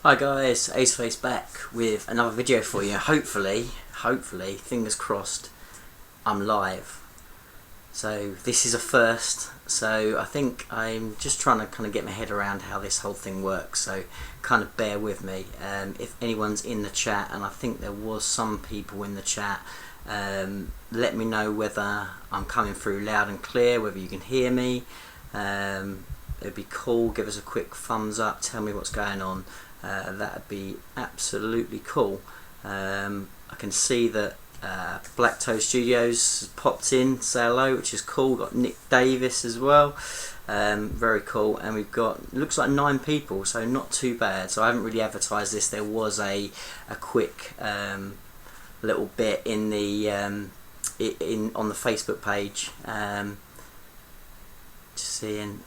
Hi guys, Aceface back with another video for you. Hopefully, fingers crossed, I'm live. So this is a first, so I think I'm just trying to kind of get my head around how this whole thing works, so kind of bear with me. If anyone's in the chat, and I think there was some people in the chat, let me know whether I'm coming through loud and clear, whether you can hear me. It'd be cool, give us a quick thumbs up, tell me what's going on. That'd be absolutely cool. I can see that Black Toe Studios has popped in, say hello, which is cool. Got Nick Davis as well, very cool. And we've got, looks like 9 people, so not too bad. So I haven't really advertised this. There was a quick little bit in the on the Facebook page, just seeing.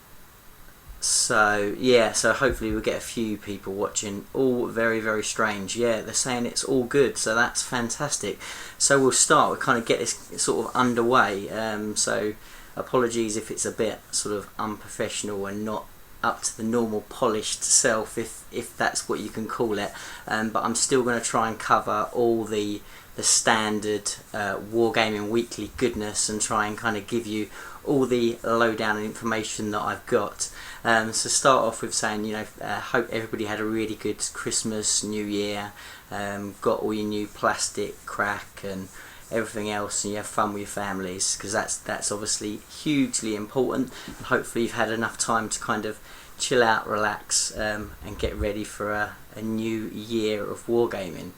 So yeah, so hopefully we'll get a few people watching. All very strange. Yeah, they're saying it's all good, so that's fantastic. So we'll start, we'll kind of get this sort of underway. So apologies if it's a bit sort of unprofessional and not up to the normal polished self, if that's what you can call it. But I'm still going to try and cover all the standard Wargaming weekly goodness and try and kind of give you all the lowdown information that I've got. So start off with saying, you know, hope everybody had a really good Christmas, New Year, got all your new plastic crack and everything else, and you have fun with your families, because that's obviously hugely important. And hopefully you've had enough time to kind of chill out, relax, and get ready for a new year of wargaming.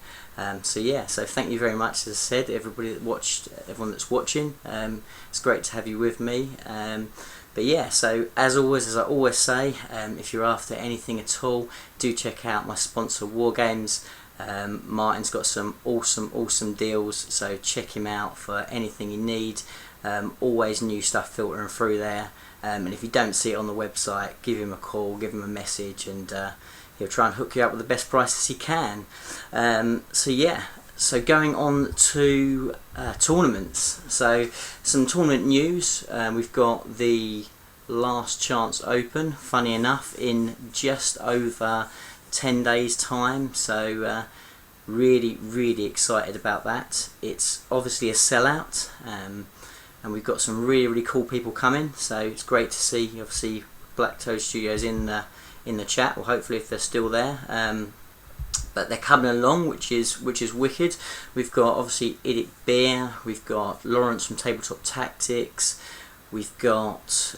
So yeah, so thank you very much, as I said, everybody that watched, everyone that's watching. It's great to have you with me. But yeah, so as always, as I always say, if you're after anything at all, do check out my sponsor Wargames. Martin's got some awesome deals, so check him out for anything you need. Always new stuff filtering through there. And if you don't see it on the website, give him a call, give him a message, and he'll try and hook you up with the best prices he can. So yeah, so going on to tournaments. So some tournament news. We've got the Last Chance Open, funny enough, in just over 10 days time. So really excited about that. It's obviously a sellout, and we've got some really cool people coming. So it's great to see, obviously, Black Toe Studios in the chat, or hopefully if they're still there. But they're coming along, which is wicked. We've got obviously Idic Beer, we've got Lawrence from Tabletop Tactics, we've got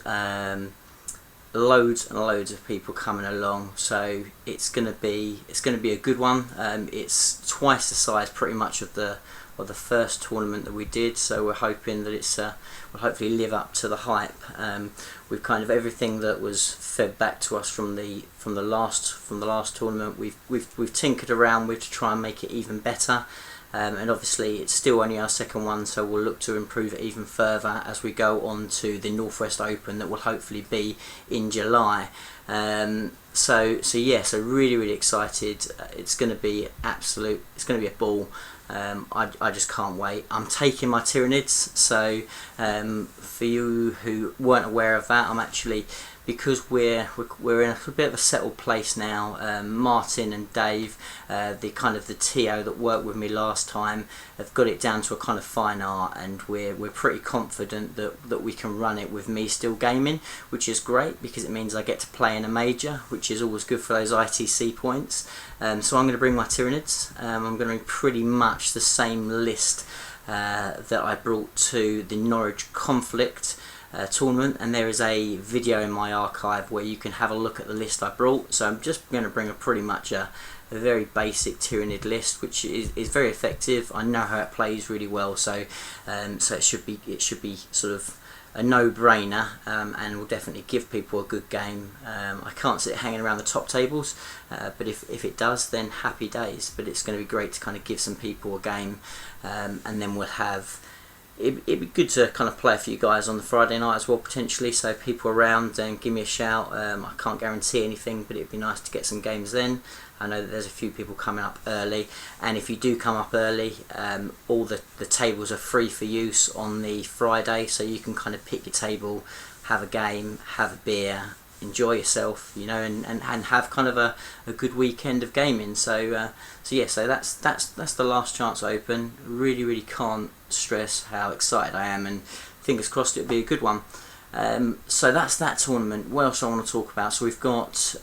loads and loads of people coming along. So it's gonna be a good one. It's twice the size pretty much of the first tournament that we did, so we're hoping that it's will hopefully live up to the hype. We've kind of everything that was fed back to us from the last tournament. We've tinkered around with to try and make it even better. And obviously it's still only our second one, so we'll look to improve it even further as we go on to the Northwest Open that will hopefully be in July. So yeah, so really excited. It's going to be it's going to be a ball. I just can't wait. I'm taking my Tyranids, so for you who weren't aware of that, I'm actually, because we're in a bit of a settled place now. Martin and Dave, the TO that worked with me last time, have got it down to a kind of fine art, and we're pretty confident that we can run it with me still gaming, which is great because it means I get to play in a major, which is always good for those ITC points. So I'm going to bring my Tyranids. I'm going to bring pretty much the same list that I brought to the Norwich Conflict tournament, and there is a video in my archive where you can have a look at the list I brought. So I'm just going to bring pretty much a very basic Tyranid list, which is very effective. I know how it plays really well, so so it should be sort of a no-brainer, and will definitely give people a good game. I can't see it hanging around the top tables, but if it does, then happy days. But it's going to be great to kind of give some people a game, and then we'll have. It'd be good to kind of play a few guys on the Friday night as well, potentially, so people around, and give me a shout. I can't guarantee anything, but it'd be nice to get some games then. I know that there's a few people coming up early, and if you do come up early, all the tables are free for use on the Friday, so you can kind of pick your table, have a game, have a beer, enjoy yourself, you know, and have kind of a good weekend of gaming. So so that's the Last Chance Open. Really can't stress how excited I am, and fingers crossed it'll be a good one. So that's that tournament. What else I want to talk about? So we've got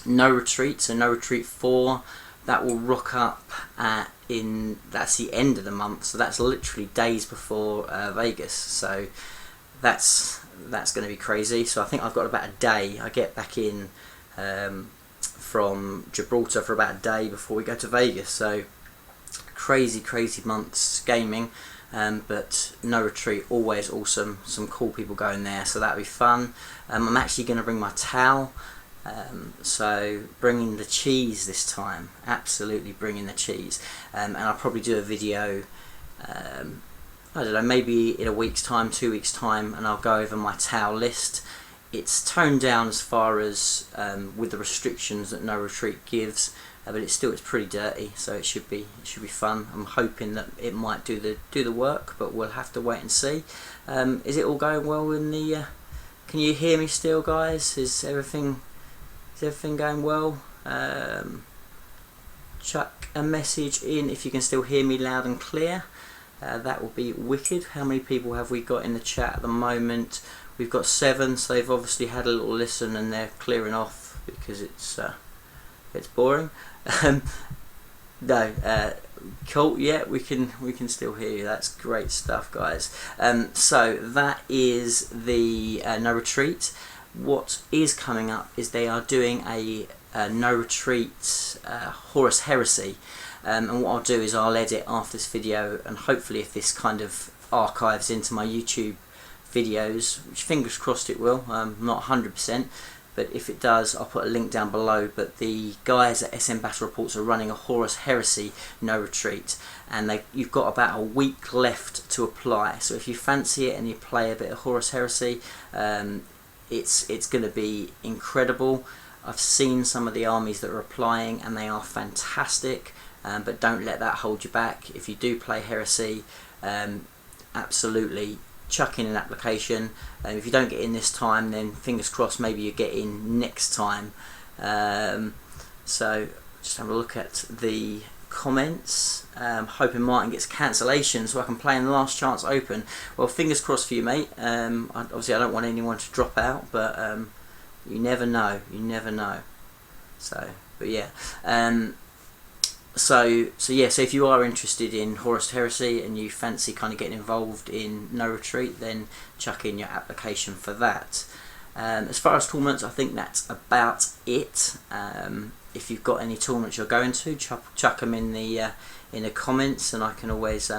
No Retreat, so No Retreat 4, that will rock up that's the end of the month, so that's literally days before Vegas, so that's going to be crazy. So I think I've got about a day. I get back in from Gibraltar for about a day before we go to Vegas, so crazy months gaming. But No Retreat, always awesome, some cool people going there, so that'll be fun. I'm actually going to bring my towel, so bringing the cheese this time, absolutely bringing the cheese, and I'll probably do a video, I don't know, maybe in a week's time, 2 weeks time, and I'll go over my towel list. It's toned down as far as with the restrictions that No Retreat gives, but it's pretty dirty, so it should be fun. I'm hoping that it might do the work, but we'll have to wait and see. Is it all going well in the? Can you hear me still, guys? Is everything going well? Chuck a message in if you can still hear me loud and clear. That will be wicked. How many people have we got in the chat at the moment? We've got 7, so they've obviously had a little listen and they're clearing off because it's boring. No, cool. Yeah, we can still hear you. That's great stuff, guys. So that is the No Retreat. What is coming up is they are doing a No Retreat Horus Heresy, and what I'll do is I'll edit after this video, and hopefully if this kind of archives into my YouTube videos, which fingers crossed it will, not 100%, but if it does, I'll put a link down below. But the guys at SM Battle Reports are running a Horus Heresy No Retreat, and you've got about a week left to apply. So if you fancy it and you play a bit of Horus Heresy, it's going to be incredible. I've seen some of the armies that are applying and they are fantastic, but don't let that hold you back. If you do play Heresy, absolutely chuck in an application. If you don't get in this time, then fingers crossed maybe you get in next time. So just have a look at the comments. Hoping Martin gets cancellation so I can play in the Last Chance Open. Well, fingers crossed for you, mate. Obviously I don't want anyone to drop out, but you never know, so but yeah, so if you are interested in Horus Heresy and you fancy kind of getting involved in No Retreat, then chuck in your application for that. As far as tournaments, I think that's about it. If you've got any tournaments you're going to, chuck them in the comments, and I can always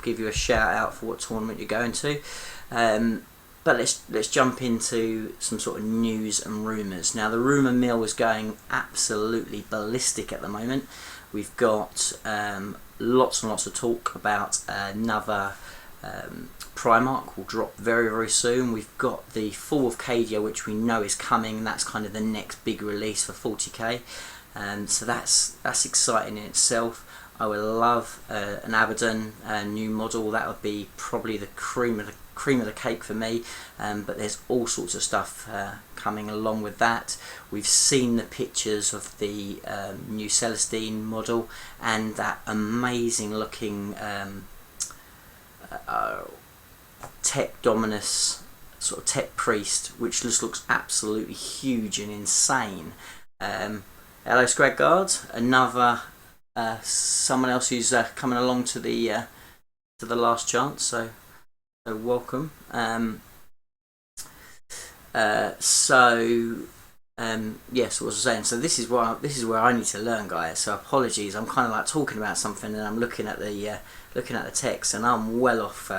give you a shout out for what tournament you're going to. But let's jump into some sort of news and rumours. Now, the rumour mill is going absolutely ballistic at the moment. We've got lots and lots of talk about another Primarch will drop very soon. We've got the Fall of Cadia, which we know is coming. That's kind of the next big release for 40k, so that's exciting in itself. I would love an Abaddon new model. That would be probably the cream of the cake for me, but there's all sorts of stuff coming along with that. We've seen the pictures of the new Celestine model and that amazing looking Tech Dominus sort of Tech Priest, which just looks absolutely huge and insane. Hello Scrag Guard, another someone else who's coming along to the Last Chance, so welcome. Yes, what was I saying? So this is where I need to learn, guys. So apologies, I'm kind of like talking about something and I'm looking at the text and I'm well off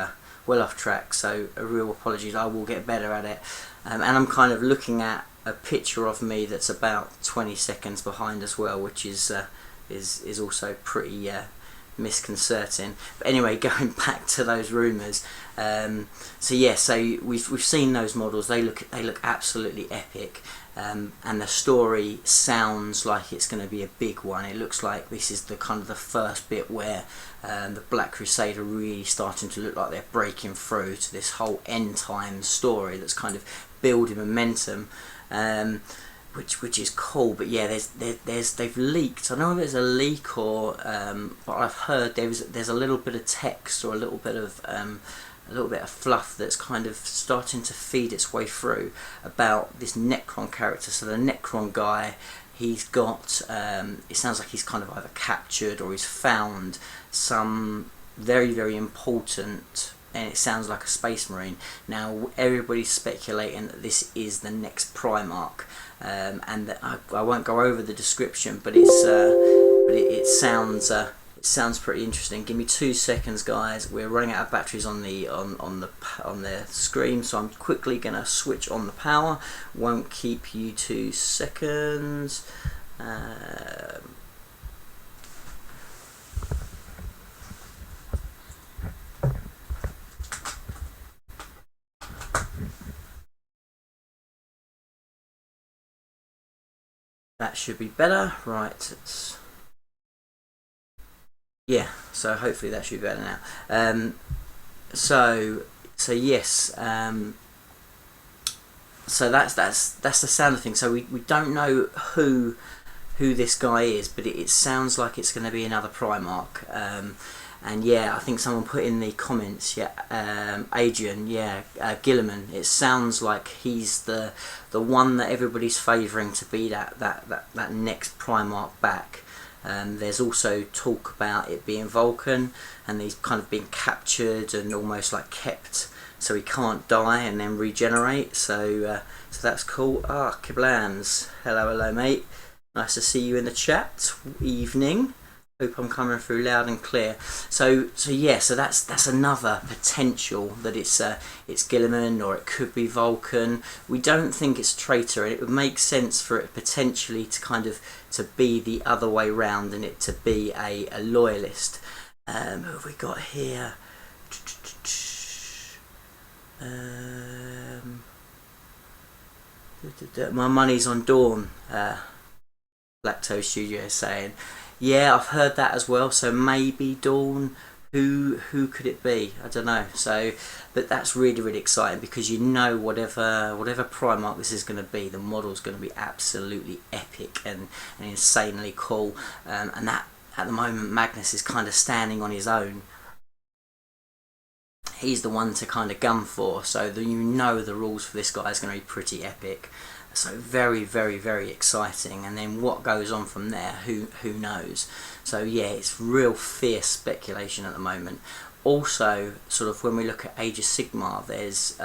track. So a real apologies. I will get better at it. And I'm kind of looking at a picture of me that's about 20 seconds behind as well, which is also pretty misconcerting. But anyway, going back to those rumours, so we've seen those models. They look absolutely epic, and the story sounds like it's going to be a big one. It looks like this is the kind of the first bit where the Black Crusade are really starting to look like they're breaking through to this whole end time story that's kind of building momentum, which is cool. But yeah, they've leaked. I don't know if there's a leak or but I've heard there's a little bit of text or a little bit of fluff that's kind of starting to feed its way through about this Necron character. So the Necron guy, he's got it sounds like he's kind of either captured or he's found some very, very important, and it sounds like a space marine. Now everybody's speculating that this is the next Primarch, and that I won't go over the description, but it sounds pretty interesting. Give me 2 seconds, guys. We're running out of batteries on the screen, so I'm quickly gonna switch on the power. Won't keep you 2 seconds. That should be better, right? Yeah, so hopefully that should be better now. So yes, so that's the sound of things. So we don't know who this guy is, but it sounds like it's going to be another Primarch. And yeah, I think someone put in the comments, Adrian, Gilliman. It sounds like he's the one that everybody's favouring to be that next Primarch back. There's also talk about it being Vulcan, and he's kind of been captured and almost like kept so he can't die and then regenerate. So that's cool. Kiblans, hello mate. Nice to see you in the chat. Evening. Hope I'm coming through loud and clear. So that's another potential that it's Gilliman, or it could be Vulcan. We don't think it's Traitor, and it would make sense for it potentially to kind of to be the other way round and it to be a loyalist. Who have we got here? My money's on Dawn. Lactose Studio is saying. Yeah, I've heard that as well. So maybe Dawn. Who could it be? I don't know. So, but that's really, really exciting, because you know whatever Primarch this is going to be, the model's going to be absolutely epic and insanely cool. And that at the moment Magnus is kind of standing on his own. He's the one to kind of gun for. So you know the rules for this guy is going to be pretty epic. So very, very, very exciting. And then what goes on from there, who knows? So yeah, it's real fierce speculation at the moment. Also, sort of when we look at Age of Sigmar, there's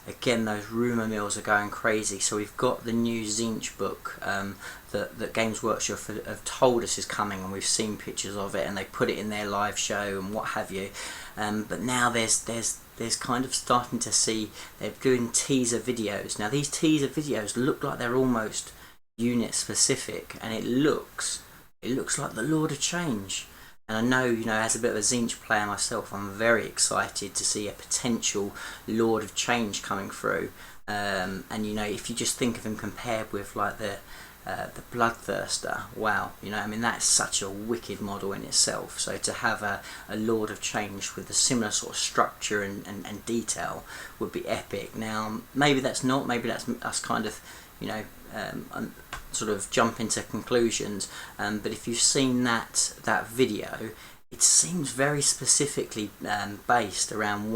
again, those rumour mills are going crazy. So we've got the new Tzeentch book that Games Workshop have told us is coming, and we've seen pictures of it, and they put it in their live show and what have you. But now there's kind of starting to see they're doing teaser videos. Now these teaser videos look like they're almost unit specific, and it looks like the Lord of Change. And I know, as a bit of a Tzeentch player myself, I'm very excited to see a potential Lord of Change coming through. And if you just think of him compared with like the Bloodthirster, wow, that's such a wicked model in itself. So to have a Lord of Change with a similar sort of structure and detail would be epic. Now maybe that's us kind of sort of jump into conclusions, but if you've seen that video, it seems very specifically based around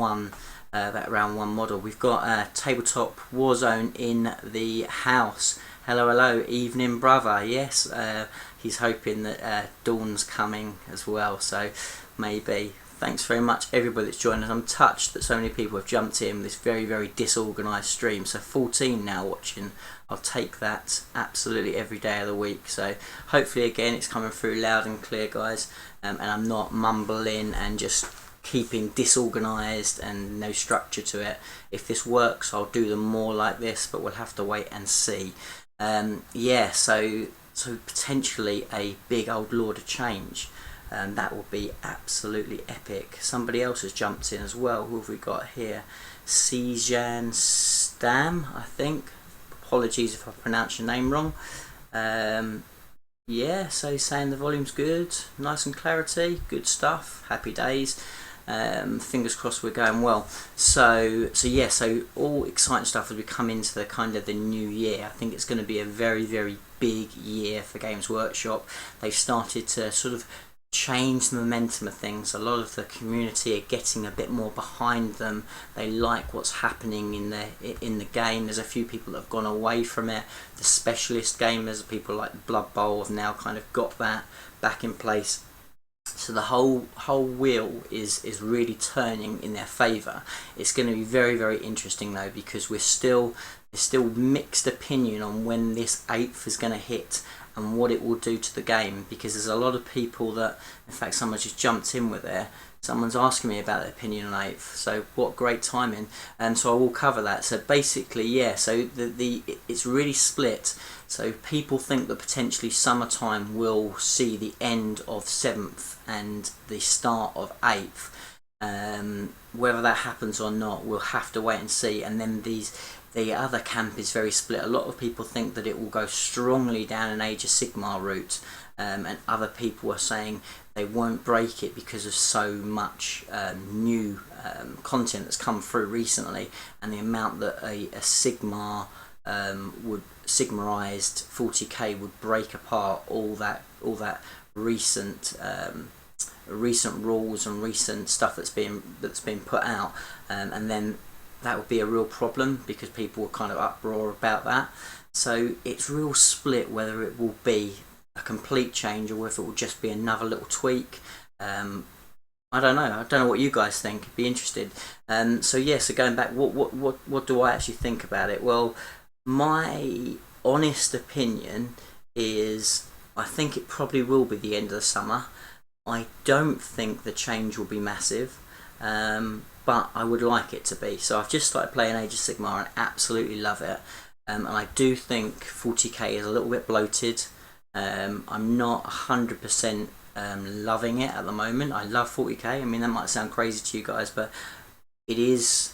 that round one model. We've got Tabletop Warzone in the house. Hello, evening brother. Yes, he's hoping that Dawn's coming as well, so maybe. Thanks very much everybody that's joined us. I'm touched that so many people have jumped in this very, very disorganised stream. So 14 now watching. I'll take that absolutely every day of the week. So hopefully again it's coming through loud and clear, guys, and I'm not mumbling and just keeping disorganised and no structure to it. If this works, I'll do them more like this, but we'll have to wait and see. So potentially a big old Lord of Change. That will be absolutely epic. Somebody else has jumped in as well. Who have we got here? Sijan Stam, I think. Apologies if I pronounce your name wrong. So saying the volume's good, nice and clarity, good stuff, happy days. Fingers crossed we're going well. So yeah, so all exciting stuff as we come into the kind of the new year. I think it's going to be a very, very big year for Games Workshop. They've started to sort of change the momentum of things. A lot of the community are getting a bit more behind them. They like what's happening in the game. There's a few people that have gone away from it. The specialist gamers, people like Blood Bowl, have now kind of got that back in place. So the whole wheel is really turning in their favour. It's going to be very, very interesting though, because there's still mixed opinion on when this 8th is going to hit and what it will do to the game, because there's a lot of people that, in fact someone just jumped in with there, someone's asking me about their opinion on 8th, so what great timing. And so I will cover that. So basically, yeah, so it's really split. So people think that potentially summertime will see the end of 7th and the start of 8th. Whether that happens or not, we'll have to wait and see. And then the other camp is very split. A lot of people think that it will go strongly down an Age of Sigmar route, and other people are saying they won't break it because of so much new content that's come through recently, and the amount that a Sigmar Sigmarized 40k would break apart all that recent rules and recent stuff that's been put out, and then that would be a real problem because people were kind of uproar about that. So it's real split whether it will be a complete change or whether it will just be another little tweak. I don't know what you guys think. I'd be interested. So yeah, so going back, what do I actually think about it? Well, my honest opinion is I think it probably will be the end of the summer. I don't think the change will be massive, but I would like it to be. So I've just started playing Age of Sigmar and absolutely love it. And I do think 40k is a little bit bloated. I'm not 100% loving it at the moment. I love 40k. I mean, that might sound crazy to you guys, but it is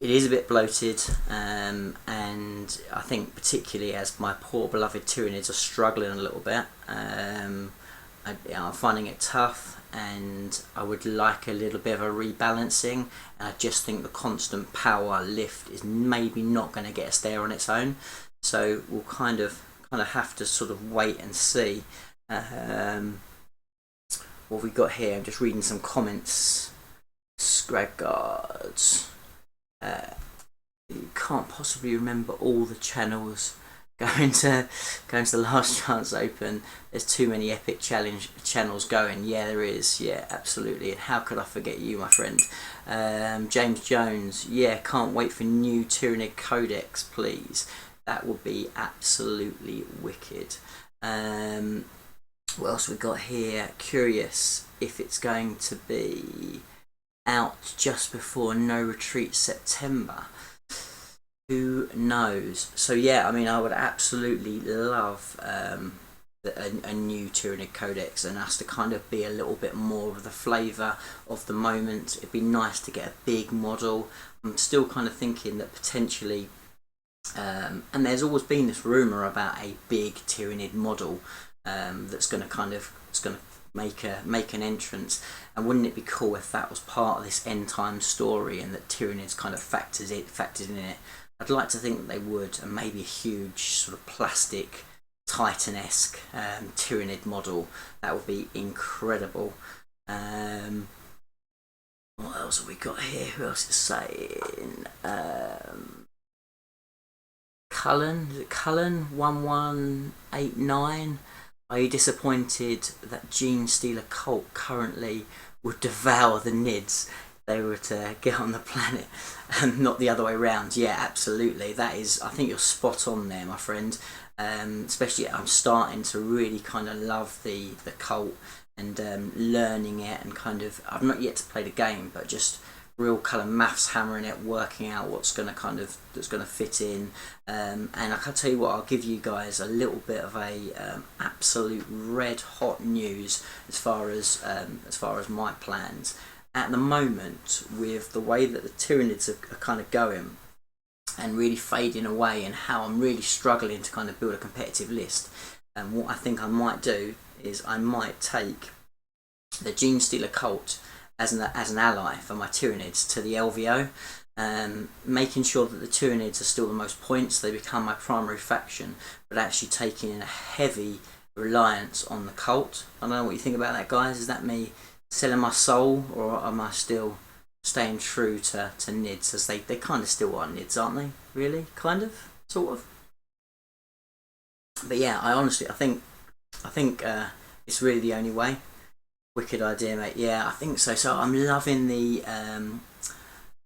a bit bloated, and I think particularly as my poor beloved Tyranids are struggling a little bit, I'm finding it tough, and I would like a little bit of a rebalancing. And I just think the constant power lift is maybe not going to get us there on its own, so we'll kind of have to sort of wait and see. What have we got here? I'm just reading some comments. Scraggards. You can't possibly remember all the channels going to the Last Chance Open. There's too many epic challenge channels going. Yeah, there is. Yeah, absolutely. And how could I forget you, my friend? James Jones. Yeah, can't wait for new Tyranid Codex, please. That would be absolutely wicked. What else we got here? Curious if it's going to be out just before No Retreat September. Who knows? So yeah, I mean, I would absolutely love a new Tyranid Codex and us to kind of be a little bit more of the flavour of the moment. It'd be nice to get a big model. I'm still kind of thinking that potentially, and there's always been this rumour about a big Tyranid model that's going to make an entrance. And wouldn't it be cool if that was part of this end time story and that Tyranids kind of factored in it? I'd like to think that they would, and maybe a huge sort of plastic Titan-esque Tyranid model. That would be incredible. What else have we got here? Who else is saying? Cullen, is it Cullen 1189? Are you disappointed that Gene Stealer Cult currently would devour the Nids? They were to get on the planet and not the other way around. Yeah, absolutely. That is, I think you're spot on there, my friend. Especially I'm starting to really kind of love the cult and learning it, and kind of, I've not yet to play the game, but just real kind of maths hammering it, working out what's going to that's going to fit in. And I can tell you what, I'll give you guys a little bit of a absolute red hot news as far as my plans. At the moment, with the way that the Tyranids are kind of going and really fading away, and how I'm really struggling to kind of build a competitive list, and what I think I might do is I might take the Gene Stealer Cult as an ally for my Tyranids to the LVO, making sure that the Tyranids are still the most points, they become my primary faction, but actually taking in a heavy reliance on the cult. I don't know what you think about that, guys. Is that me selling my soul, or am I still staying true to Nids, as they kind of still are Nids, aren't they? Really? Kind of? Sort of? But yeah, I think it's really the only way. Wicked idea, mate. Yeah, I think so. So I'm loving the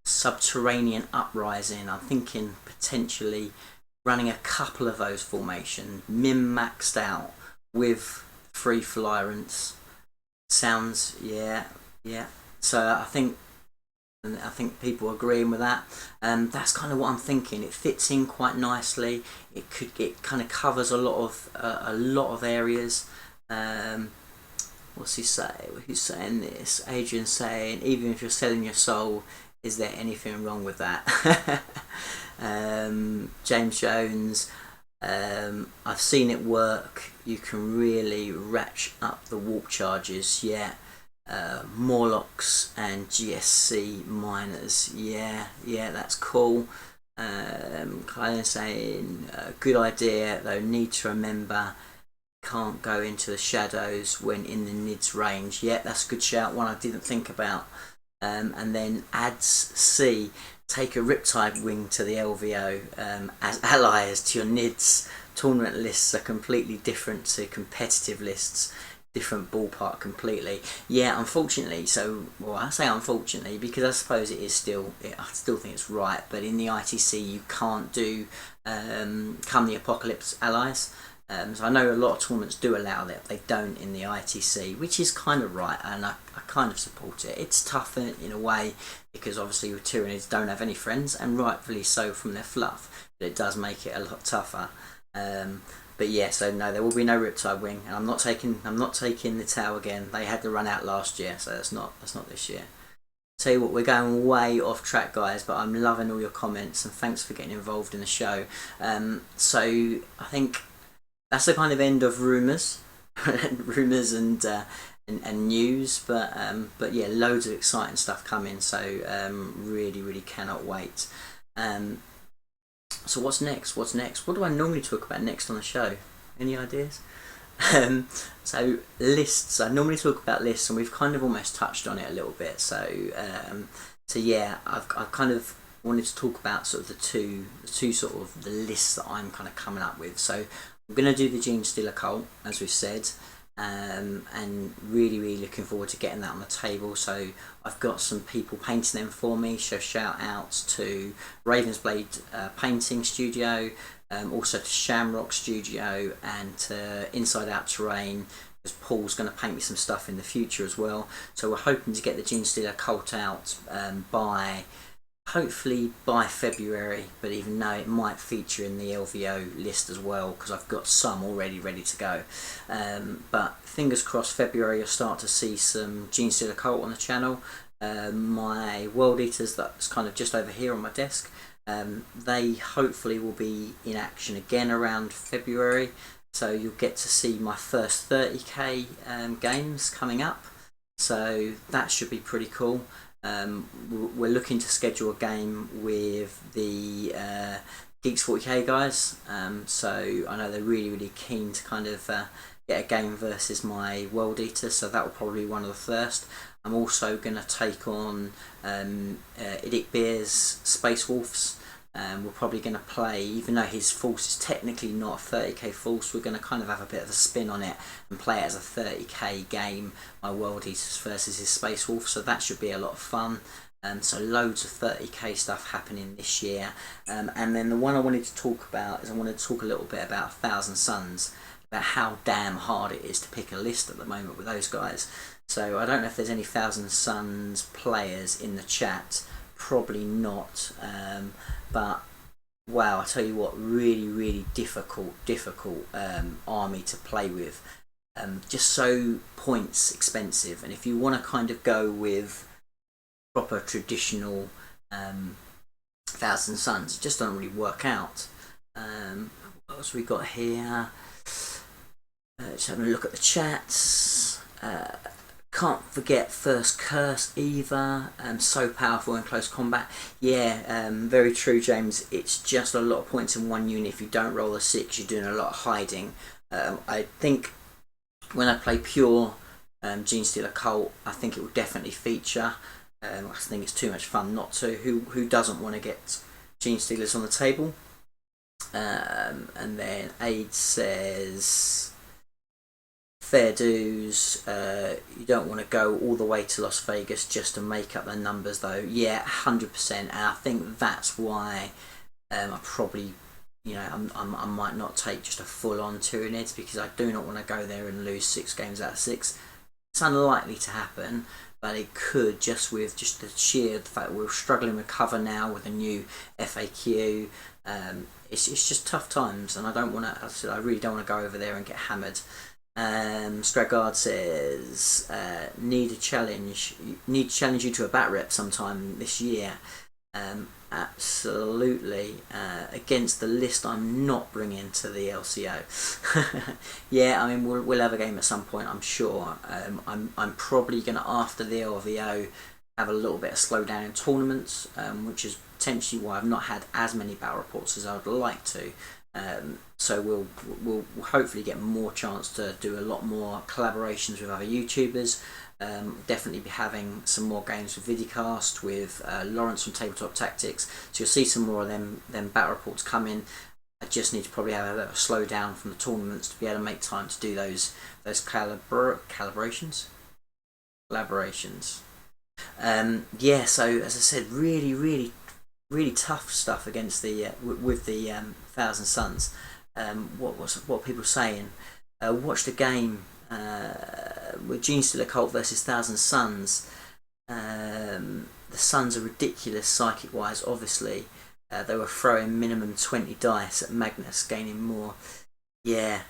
subterranean uprising. I'm thinking potentially running a couple of those formations, min-maxed out with free Flyrants. Sounds, yeah. So I think people are agreeing with that. That's kind of what I'm thinking. It fits in quite nicely. It kind of covers a lot of areas. What's he say? Who's saying this? Adrian's saying, even if you're selling your soul, is there anything wrong with that? James Jones, I've seen it work. You can really ratchet up the warp charges. Yeah. Morlocks and GSC miners. Yeah, that's cool. Kind of saying, good idea, though need to remember, can't go into the shadows when in the Nids range. Yeah, that's a good shout, one I didn't think about. And then adds C, take a Riptide wing to the LVO as allies to your Nids. Tournament lists are completely different to competitive lists. Different ballpark completely. Yeah, unfortunately. So, well, I say unfortunately because I suppose I still think it's right. But in the ITC, you can't do Come the Apocalypse allies. So I know a lot of tournaments do allow that. They don't in the ITC, which is kind of right, and I kind of support it. It's tough in a way because obviously Tyranids don't have any friends, and rightfully so from their fluff. But it does make it a lot tougher. But yeah, so no, there will be no Riptide wing, and I'm not taking the Tau again. They had to run out last year, so that's not this year. Tell you what, we're going way off track, guys, but I'm loving all your comments, and thanks for getting involved in the show. So I think that's the kind of end of rumours, and news, but yeah, loads of exciting stuff coming. So really cannot wait. So what's next? What do I normally talk about next on the show? Any ideas? So lists. I normally talk about lists, and we've kind of almost touched on it a little bit. So yeah, I've kind of wanted to talk about sort of the two sort of the lists that I'm kind of coming up with. So I'm going to do the Gene Stealer Cult, as we've said. And really looking forward to getting that on the table. So I've got some people painting them for me, so shout outs to Ravensblade Painting Studio, also to Shamrock Studio, and to Inside Out Terrain, because Paul's going to paint me some stuff in the future as well. So we're hoping to get the Gene Stealer Cult out hopefully by February, but even though it might feature in the LVO list as well, because I've got some already ready to go. But fingers crossed, February you'll start to see some Gene Stealer Cult on the channel. My World Eaters, that's kind of just over here on my desk, they hopefully will be in action again around February, so you'll get to see my first 30k games coming up, so that should be pretty cool. We're looking to schedule a game with the Geeks 40k guys, so I know they're really keen to kind of get a game versus my World Eater, so that will probably be one of the first. I'm also going to take on Edic Beer's Space Wolves. We're probably going to play, even though his force is technically not a 30k force, we're going to kind of have a bit of a spin on it and play it as a 30k game, my World Eaters versus his Space Wolf, so that should be a lot of fun. So loads of 30k stuff happening this year. And then the one I wanted to talk about is I wanted to talk a little bit about 1,000 Suns, about how damn hard it is to pick a list at the moment with those guys. So I don't know if there's any 1,000 Suns players in the chat. Probably not, but wow, I tell you what, really difficult army to play with, just so points expensive. And if you want to kind of go with proper traditional 1,000 Suns, it just don't really work out. What else we got here? Just having a look at the chats. can't forget First Curse either. So powerful in close combat. Yeah, very true, James. It's just a lot of points in one unit. If you don't roll a 6, you're doing a lot of hiding. I think when I play pure Genestealer Cult, I think it will definitely feature. I think it's too much fun not to. Who doesn't want to get Genestealers on the table? And then Aid says, fair dues, you don't want to go all the way to Las Vegas just to make up the numbers though. Yeah, 100%, and I think that's why I probably, you know, I might not take just a full-on Tyranids, because I do not want to go there and lose 6 games out of 6. It's unlikely to happen, but it could, just with just the sheer fact that we're struggling with cover now with a new FAQ. It's just tough times, and I don't want to. I really don't want to go over there and get hammered. Stragard says, need to challenge you to a bat rep sometime this year. Absolutely. Against the list I'm not bringing to the LCO. Yeah, I mean we'll have a game at some point, I'm sure. I'm probably going to, after the LVO, have a little bit of slowdown in tournaments, which is potentially why I've not had as many battle reports as I would like to. So we'll hopefully get more chance to do a lot more collaborations with other YouTubers. Definitely be having some more games with Vidicast, with Lawrence from Tabletop Tactics. So you'll see some more of them battle reports coming. I just need to probably have a little slow down from the tournaments to be able to make time to do those collaborations. Yeah, so as I said, really tough stuff against the with the Thousand Suns. What people saying? Watched a game with Genestealer Cult versus Thousand Suns. The Suns are ridiculous psychic wise, obviously. They were throwing minimum 20 dice at Magnus, gaining more. Yeah,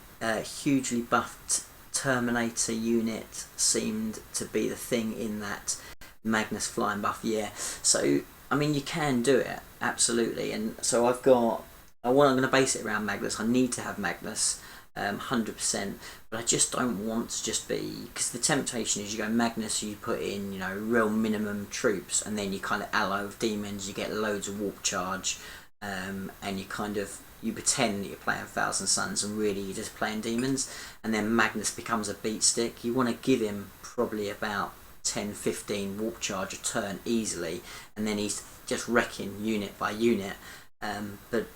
hugely buffed Terminator unit seemed to be the thing in that Magnus flying buff. Yeah, so I mean, you can do it, absolutely. And so I'm going to base it around Magnus. I need to have Magnus, 100%. But I just don't want to just be, because the temptation is you go Magnus, you put in, you know, real minimum troops, and then you kind of ally with demons, you get loads of warp charge, and you pretend that you're playing Thousand Suns, and really you're just playing demons. And then Magnus becomes a beat stick. You want to give him probably about 10-15 warp charge a turn easily, and then he's just wrecking unit by unit. But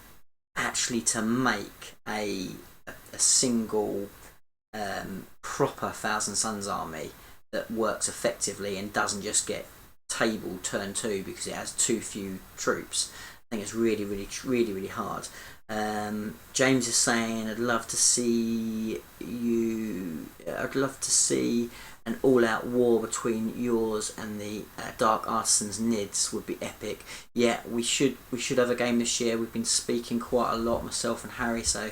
actually to make a single proper Thousand Suns army that works effectively and doesn't just get tabled turn 2 because it has too few troops, I think it's really hard. James is saying, I'd love to see an all-out war between yours and the Dark Artisans Nids would be epic. Yeah, we should have a game this year. We've been speaking quite a lot, myself and Harry, so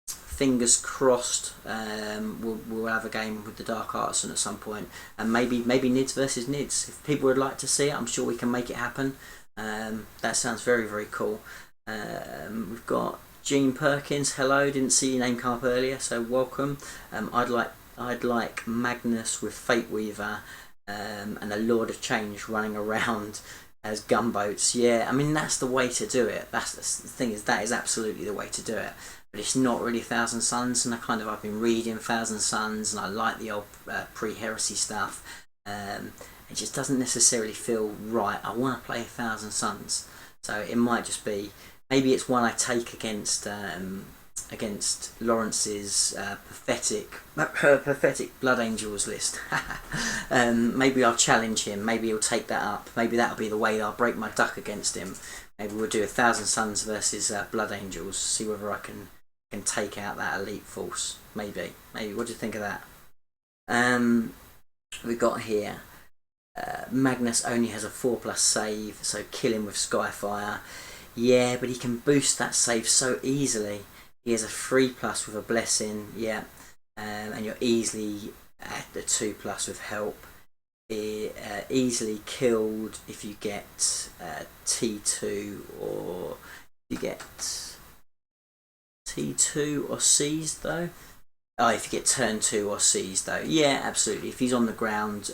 fingers crossed we'll have a game with the Dark Artisan at some point, and maybe Nids versus Nids. If people would like to see it, I'm sure we can make it happen. That sounds very cool. We've got Gene Perkins. Hello, didn't see your name come up earlier, so welcome. I'd like Magnus with Fate Weaver and the Lord of Change running around as gunboats. Yeah, I mean that's the way to do it. That's the thing, is that is absolutely the way to do it. But it's not really Thousand Suns, and I've been reading Thousand Suns, and I like the old pre-heresy stuff. It just doesn't necessarily feel right. I want to play Thousand Suns, so it might just be, maybe it's one I take against Lawrence's pathetic Blood Angels list. Maybe I'll challenge him. Maybe he'll take that up. Maybe that'll be the way that I'll break my duck against him. Maybe we'll do a Thousand Suns versus Blood Angels. See whether I can take out that elite force. Maybe. What do you think of that? We got here. Magnus only has a 4+ save, so kill him with Skyfire. Yeah, but he can boost that save so easily. He has a 3+ with a blessing, yeah, and you're easily at the 2+ with help. Easily killed if you get T2 or you get T2 or seized though. Oh, if you get turn 2 or seized though, yeah, absolutely. If he's on the ground,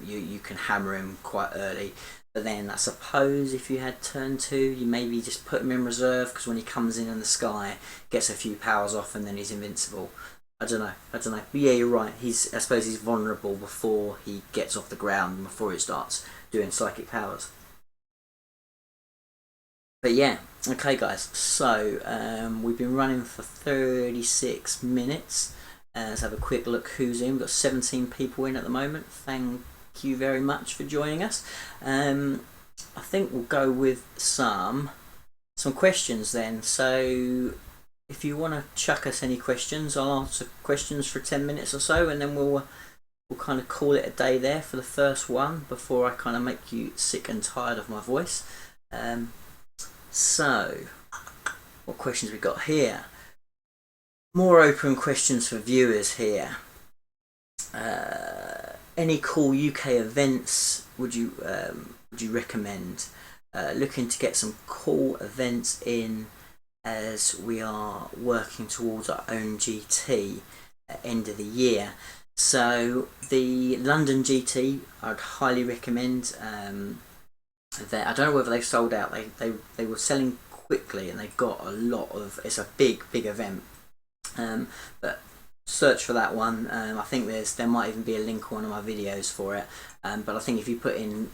you can hammer him quite early. But then I suppose if you had turn 2, you maybe just put him in reserve, because when he comes in the sky, gets a few powers off, and then he's invincible. I don't know. I don't know. But yeah, you're right. I suppose he's vulnerable before he gets off the ground and before he starts doing psychic powers. But yeah, okay, guys. So we've been running for 36 minutes. Let's have a quick look who's in. We've got 17 people in at the moment. Thank you very much for joining us. I think we'll go with some questions then. So if you want to chuck us any questions, I'll answer questions for 10 minutes or so, and then we'll kind of call it a day there for the first one before I kind of make you sick and tired of my voice. So, what questions we got here? More open questions for viewers here. Any cool UK events would you recommend? Looking to get some cool events in, as we are working towards our own GT at end of the year. So the London GT I'd highly recommend. I don't know whether they've sold out. They were selling quickly, and they got a lot of. It's a big event. But search for that one. I think there might even be a link on one of my videos for it. But I think if you put in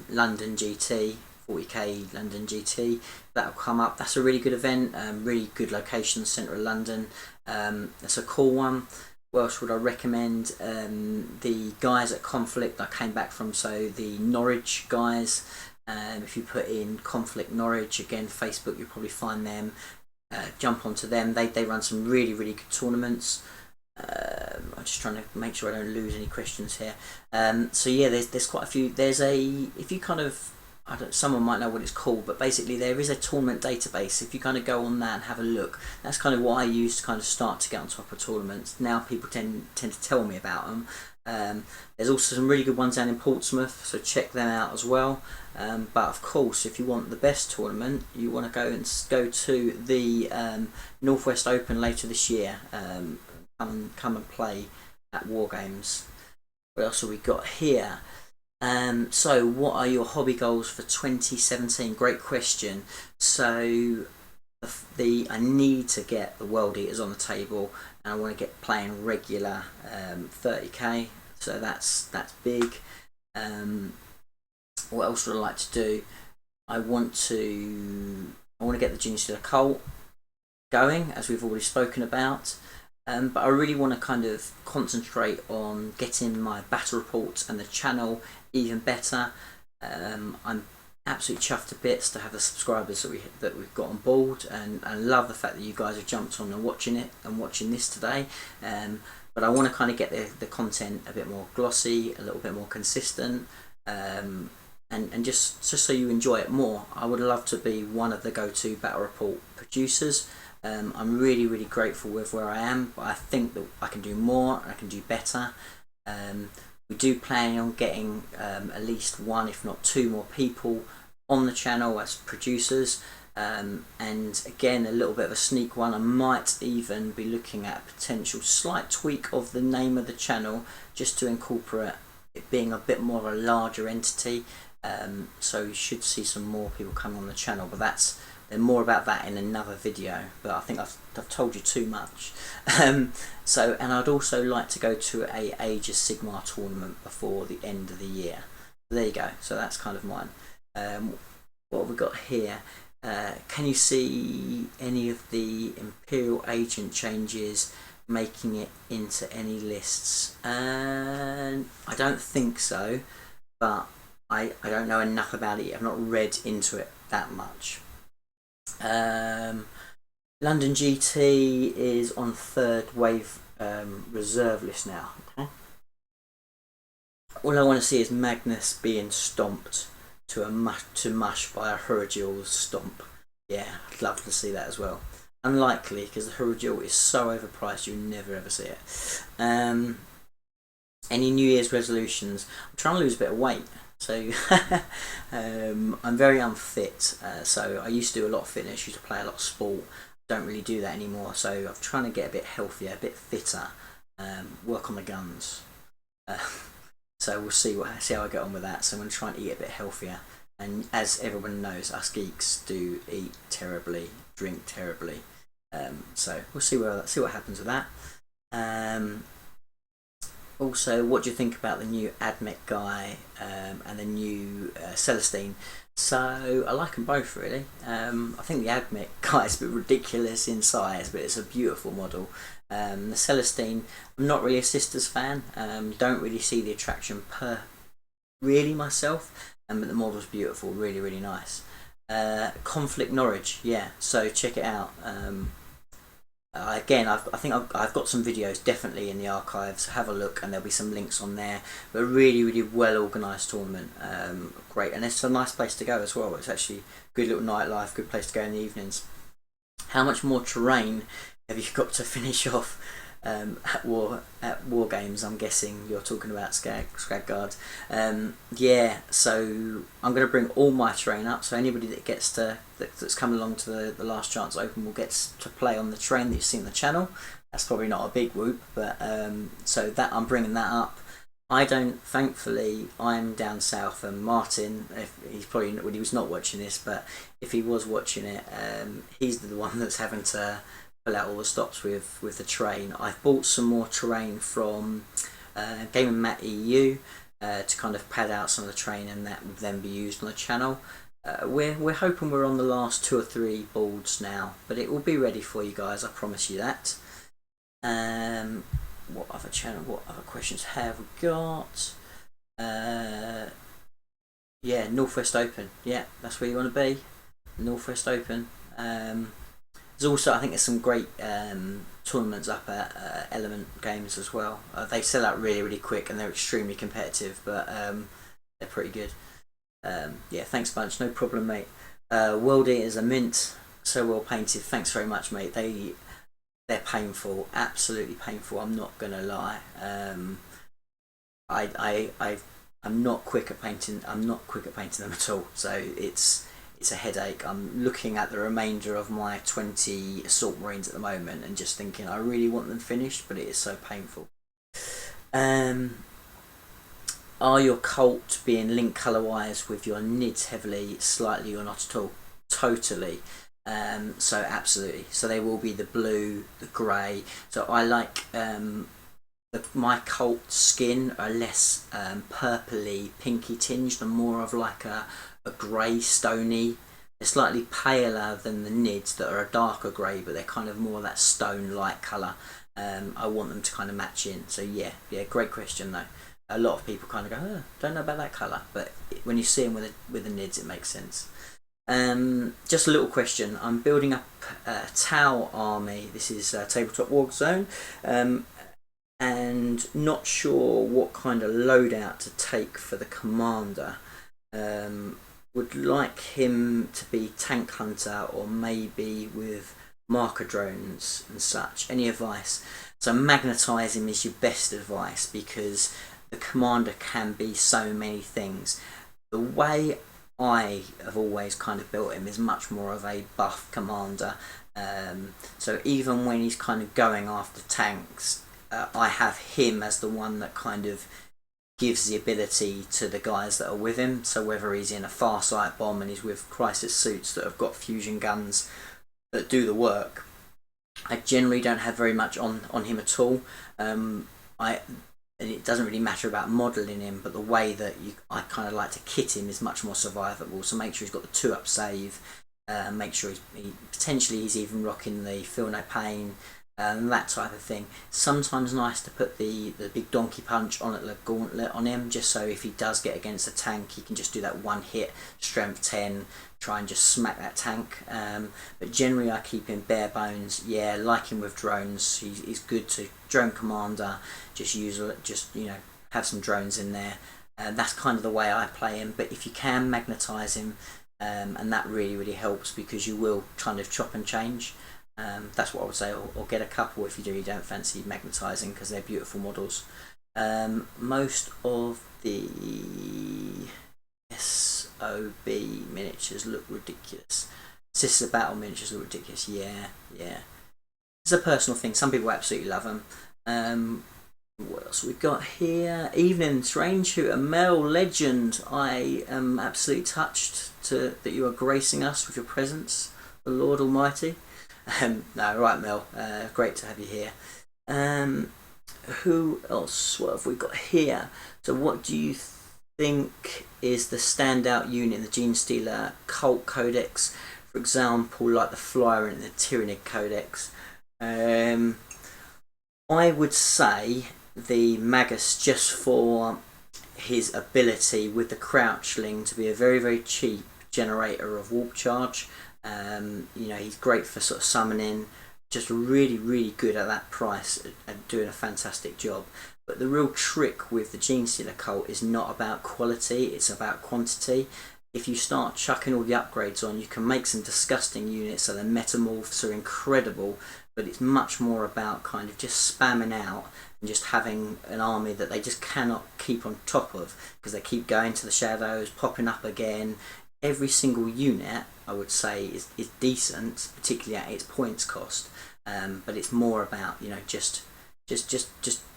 London GT, 40k London GT, that'll come up. That's a really good event. Really good location, centre of London. That's a cool one. What else would I recommend? The guys at Conflict I came back from, so the Norwich guys. If you put in Conflict Norwich, again, Facebook, you'll probably find them. Jump onto them. They run some really good tournaments. I'm just trying to make sure I don't lose any questions here. So yeah, there's quite a few. If you kind of, someone might know what it's called, but basically there is a tournament database. If you kind of go on that and have a look, that's kind of what I use to kind of start to get on top of tournaments. Now people tend to tell me about them. There's also some really good ones down in Portsmouth, so check them out as well. But of course, if you want the best tournament, you want to go to the Northwest Open later this year. Come and play at Wargames. What else have we got here? So what are your hobby goals for 2017? Great question. So I need to get the World Eaters on the table, and I want to get playing regular 30k. So that's big. What else would I like to do? I want to get the Junior Steeler Cult going, as we've already spoken about. But I really want to kind of concentrate on getting my battle reports and the channel even better. I'm absolutely chuffed to bits to have the subscribers that we've got on board, and I love the fact that you guys have jumped on and watching this today. But I want to kind of get the content a bit more glossy, a little bit more consistent, and just so you enjoy it more. I would love to be one of the go-to battle report producers. I'm really grateful with where I am, but I think that I can do more and I can do better. We do plan on getting at least one, if not two more people on the channel as producers. And again, a little bit of a sneak one, I might even be looking at a potential slight tweak of the name of the channel, just to incorporate it being a bit more of a larger entity. So you should see some more people coming on the channel, but then more about that in another video. But I think I've told you too much. And I'd also like to go to a Age of Sigmar tournament before the end of the year. There you go. So that's kind of mine. What have we got here? Can you see any of the Imperial Agent changes making it into any lists? I don't think so, but I don't know enough about it. I've not read into it that much. London GT is on third wave reserve list now. Okay. All I want to see is Magnus being stomped to mush by a Huragil's stomp. Yeah, I'd love to see that as well. Unlikely, because the Huragil is so overpriced you'll never ever see it. Any New Year's resolutions? I'm trying to lose a bit of weight. So I'm very unfit, so I used to do a lot of fitness, used to play a lot of sport. don't really do that anymore. So I'm trying to get a bit healthier, a bit fitter, work on the guns. Uh, so we'll see how I get on with that. So I'm going to try and eat a bit healthier. And as everyone knows, us geeks do eat terribly, drink terribly. So we'll see what happens with that. Also, what do you think about the new Admech guy and the new Celestine? So I like them both really. I think the Admech guy is a bit ridiculous in size, but it's a beautiful model. The Celestine, I'm not really a Sisters fan. Don't really see the attraction really myself. But the model's beautiful, really, really nice. Conflict Norwich, yeah. So check it out. Again, I think I've got some videos definitely in the archives. Have a look, and there'll be some links on there. But a really, really well organised tournament. Great, and it's a nice place to go as well. It's actually good little nightlife, good place to go in the evenings. How much more terrain have you got to finish off at Wargames? I'm guessing you're talking about Skagard. Yeah, so I'm going to bring all my terrain up. So anybody that that's come along to the Last Chance Open will get to play on the terrain that you've seen on the channel. That's probably not a big whoop, but so that I'm bringing that up. Thankfully, I'm down south, and Martin, if he's probably when he was not watching this, but if he was watching it, he's the one that's having to pull out all the stops with the terrain. I've bought some more terrain from Game Mat EU to kind of pad out some of the terrain, and that would then be used on the channel. We're hoping we're on the last 2 or 3 boards now, but it will be ready for you guys. I promise you that. What other questions have we got? Yeah, Northwest Open. Yeah, that's where you want to be. Northwest Open. There's also, I think there's some great tournaments up at Element Games as well. They sell out really, really quick, and they're extremely competitive, but they're pretty good. Yeah, thanks bunch, no problem, mate. World Eaters are mint, so well painted. Thanks very much, mate. They're painful, absolutely painful. I'm not gonna lie. I'm not quick at painting. I'm not quick at painting them at all. So it's a headache. I'm looking at the remainder of my 20 Assault Marines at the moment and just thinking I really want them finished, but it is so painful. Are your cult being linked colour wise with your NIDs heavily, slightly, or not at all? Totally. So absolutely. So they will be the blue, the grey. So I like my cult skin are less purpley, pinky tinged, and more of like a grey stony. They're slightly paler than the NIDs that are a darker grey, but they're kind of more that stone like colour. I want them to kind of match in. So yeah, great question though. A lot of people kind of go, oh, don't know about that colour, but when you see them with the NIDs, it makes sense. Just a little question. I'm building up a Tau army. This is Tabletop Warzone, and not sure what kind of loadout to take for the commander. Would like him to be tank hunter, or maybe with marker drones and such. Any advice? So magnetise him is your best advice, because the commander can be so many things. The way I have always kind of built him is much more of a buff commander. So even when he's kind of going after tanks, I have him as the one that kind of gives the ability to the guys that are with him. So whether he's in a Farsight bomb and he's with crisis suits that have got fusion guns that do the work, I generally don't have very much on him at all. And it doesn't really matter about modelling him, but the way that I kind of like to kit him is much more survivable. So make sure he's got the 2-up save. Make sure he's even rocking the Feel No Pain, that type of thing. Sometimes nice to put the big donkey punch on the gauntlet on him, just so if he does get against a tank, he can just do that one hit, strength 10, try and just smack that tank. But generally I keep him bare bones. Yeah, like him with drones. He's good to drone commander. Just have some drones in there. That's kind of the way I play him. But if you can magnetise him, and that really, really helps, because you will kind of chop and change. That's what I would say, or get a couple if you don't fancy magnetising, because they're beautiful models. Most of the SOB miniatures look ridiculous. Sisters of Battle miniatures are ridiculous. Yeah, yeah. It's a personal thing. Some people absolutely love them. What else we got here? Evening, Strange Shooter, Mel Legend. I am absolutely touched that you are gracing us with your presence, the Lord Almighty. No, right, Mel. Great to have you here. Who else? What have we got here? So, what do you think is the standout unit in the Gene Stealer Cult Codex? For example, like the Flyer and the Tyrannid Codex. I would say the Magus, just for his ability with the Crouchling to be a very, very cheap generator of warp charge. You know, he's great for sort of summoning, just really, really good at that price and doing a fantastic job. But the real trick with the Gene Stealer Cult is not about quality, it's about quantity. If you start chucking all the upgrades on, you can make some disgusting units, so the metamorphs are incredible, but it's much more about kind of just spamming out and just having an army that they just cannot keep on top of, because they keep going to the shadows, popping up again. Every single unit, I would say, is decent, particularly at its points cost, but it's more about, you know, just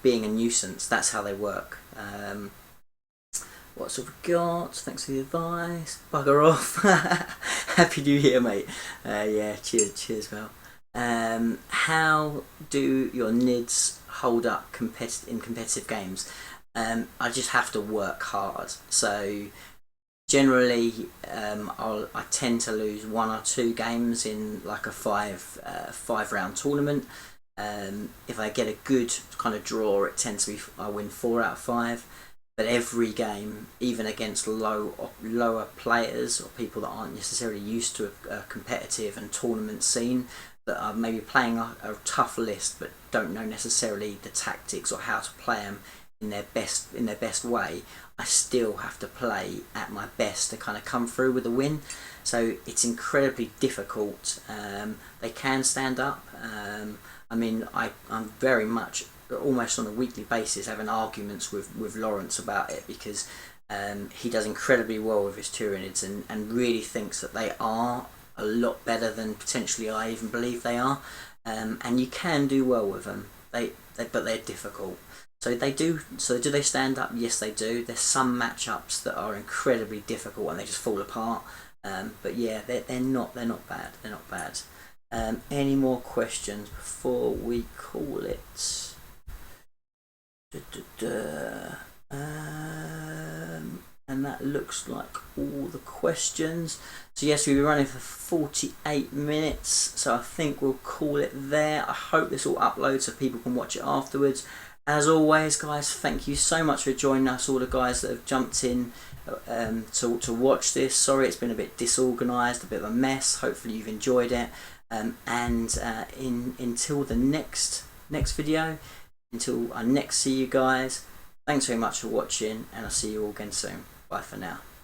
being a nuisance. That's how they work. What's we got? Thanks for the advice. Bugger off. Happy New Year, mate. Yeah, cheers, Mel. How do your NIDs hold up in competitive games? I just have to work hard. So generally, I tend to lose 1 or 2 games in like a five round tournament. If I get a good kind of draw, it tends to be I win 4 out of 5. But every game, even against lower players or people that aren't necessarily used to a competitive and tournament scene, that are maybe playing a tough list but don't know necessarily the tactics or how to play them in their best way, I still have to play at my best to kind of come through with a win. So it's incredibly difficult. They can stand up. I mean, I'm very much, almost on a weekly basis, having arguments with Lawrence about it, because he does incredibly well with his Tyrannids and really thinks that they are a lot better than potentially I even believe they are. And you can do well with them, but they're difficult. So do they stand up? Yes, they do. There's some matchups that are incredibly difficult and they just fall apart. But yeah, they're not bad. They're not bad. Any more questions before we call it? And that looks like all the questions. So yes, we've been running for 48 minutes, so I think we'll call it there. I hope this will upload so people can watch it afterwards. As always, guys, thank you so much for joining us, all the guys that have jumped in to watch this. Sorry it's been a bit disorganised, a bit of a mess. Hopefully you've enjoyed it. Until the next video, until I next see you guys, thanks very much for watching, and I'll see you all again soon. Bye for now.